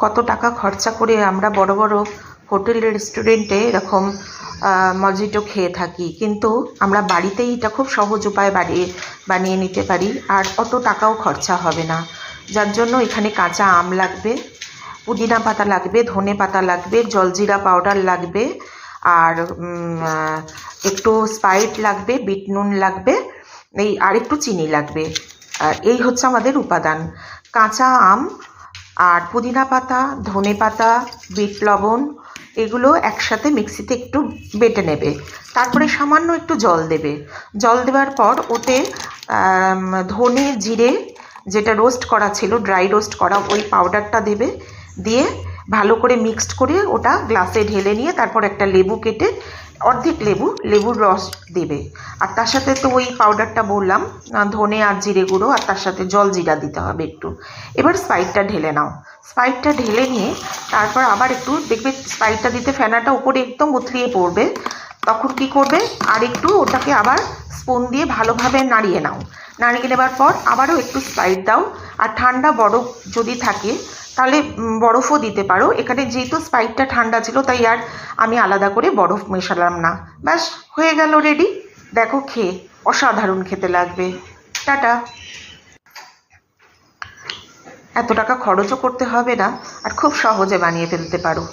কত টাকা খরচা করে আমরা বড় বড় হোটেল রেস্টুরেন্টে এরকম মজিটো খেয়ে থাকি, কিন্তু আমরা বাড়িতেই এটা খুব সহজ উপায়ে বানিয়ে নিতে পারি, আর অত টাকাও খরচা হবে না। যার জন্য এখানে কাঁচা আম লাগবে, পুদিনা পাতা লাগবে, ধনে পাতা লাগবে, জলজিরা পাউডার লাগবে, আর একটু স্প্রাইট লাগবে, বিট নুন লাগবে, আর একটু চিনি লাগবে। এই হচ্ছে আমাদের উপাদান। কাঁচা আম আর পুদিনা পাতা, ধনে পাতা, বিট লবণ, এগুলো একসাথে মিক্সিতে একটু বেটে নেবে। তারপরে সামান্য একটু জল দেবে। জল দেওয়ার পর ওতে ধনে জিরে যেটা রোস্ট করা ছিল, ড্রাই রোস্ট করা, ওই পাউডারটা দেবে। দিয়ে ভালো করে মিক্সড করে ওটা গ্লাসে ঢেলে নিয়ে তারপর একটা লেবু কেটে, অর্ধেক লেবুর রস দেবে। আর তার সাথে তো ওই পাউডারটা বললাম, ধনে আর জিরে গুঁড়ো, আর তার সাথে জল জিরা দিতে হবে একটু। এবার স্প্রাইটটা ঢেলে নাও। স্প্রাইটটা ঢেলে নিয়ে তারপর আবার একটু দেখবে স্প্রাইটটা দিতে ফেনাটা উপরে একদম উতলিয়ে পড়বে। তখন কি করবে, আর একটু ওটাকে আবার স্পুন দিয়ে ভালোভাবে নাড়িয়ে নাও। নাড়িয়ে নেবার পর আবারও একটু স্প্রাইট দাও। আর ঠান্ডা বরফ যদি থাকে তাহলে বরফও দিতে পারো। এখানে যেহেতু স্প্রাইটটা ঠান্ডা ছিল তাই আর আমি আলাদা করে বরফ মেশালাম না। ব্যাস হয়ে গেল রেডি। দেখো খেয়ে অসাধারণ খেতে লাগবে। টাটা। এত টাকা খরচও করতে হবে না, আর খুব সহজে বানিয়ে ফেলতে পারো।